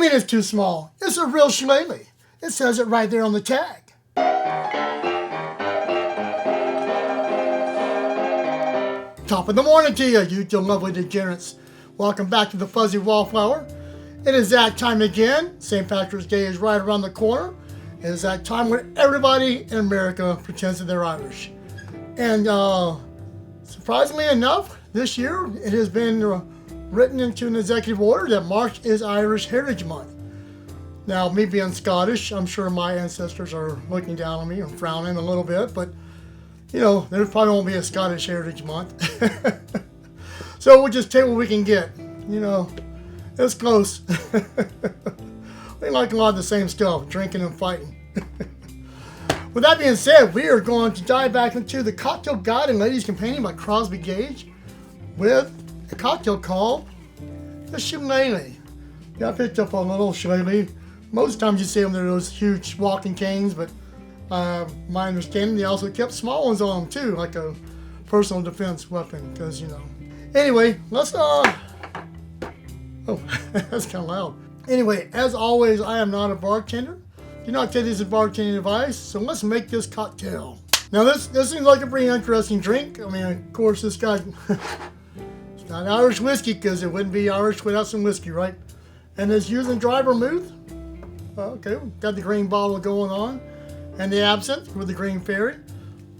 mean it's too small? It's a real Shillelagh. It says it right there on the tag. Top of the morning to you, you two lovely degenerates. Welcome back to the Fuzzy Wallflower. It is that time again. St. Patrick's Day is right around the corner. It is that time when everybody in America pretends that they're Irish. And surprisingly enough, this year it has been written into an executive order that March is Irish Heritage Month. Now, me being Scottish, I'm sure my ancestors are looking down on me and frowning a little bit, but you know, there probably won't be a Scottish Heritage Month. So we'll just take what we can get. You know, it's close. We like a lot of the same stuff, drinking and fighting. With that being said, we are going to dive back into the Cocktail Guide and Ladies Companion by Crosby Gage with a cocktail called the Shillelagh. Yeah, I picked up a little Shillelagh. Most times you see them, they're those huge walking canes, but my understanding, they also kept small ones on them too, like a personal defense weapon, because, you know. Anyway, let's, oh, that's kind of loud. Anyway, as always, I am not a bartender. Do not take this as bartending advice, so let's make this cocktail. Now, this seems like a pretty interesting drink. I mean, of course, it's got Irish whiskey, because it wouldn't be Irish without some whiskey, right? And it's using Dry Vermouth. Okay, got the green bottle going on. And the absinthe with the green fairy.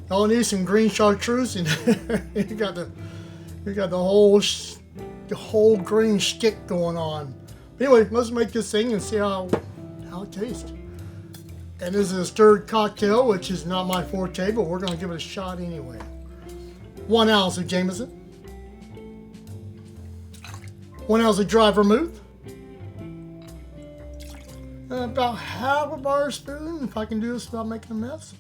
I'll need some green chartreuse, and you got the whole green stick going on. Anyway, let's make this thing and see how it tastes. And this is a stirred cocktail, which is not my forte, but we're going to give it a shot anyway. 1 ounce of Jameson. 1 ounce of Dry Vermouth. About half a bar spoon, if I can do this without making a mess.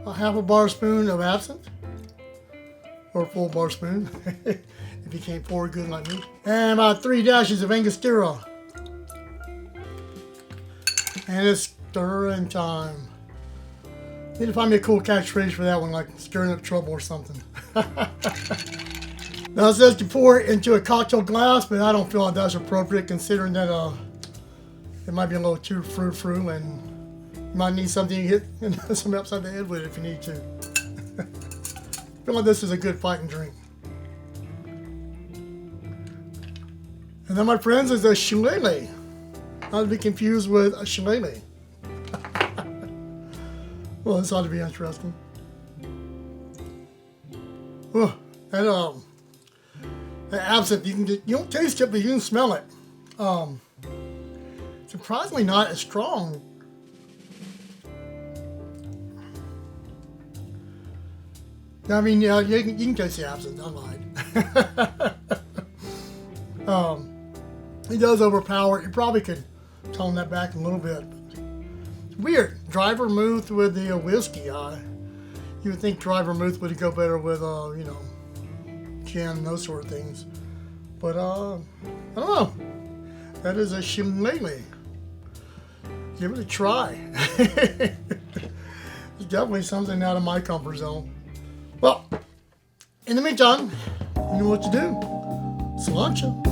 A half a bar spoon of absinthe. Or a full bar spoon, if you can't pour it good like me. And about 3 dashes of Angostura. And it's stirring time. Need to find me a cool catchphrase for that one, like stirring up trouble or something. Now it says to pour it into a cocktail glass, but I don't feel like that's appropriate considering that it might be a little too frou-frou, and you might need something to hit something upside the head with if you need to. I feel like this is a good fighting drink. And then, my friends, is a Shillelagh. Not to be confused with a Shillelagh. Well, this ought to be interesting. Oh, and the absinthe, you don't taste it, but you can smell it. Surprisingly not as strong. I mean, yeah, you can taste the absinthe, I lied. It does overpower it. You probably could tone that back a little bit. It's weird. Dry Vermouth with the whiskey. You would think Dry Vermouth would go better with, you know, gin and those sort of things. But, I don't know. That is a Shillelagh. Give it a try. It's definitely something out of my comfort zone. Well, in the meantime, you know what to do. Cilantro.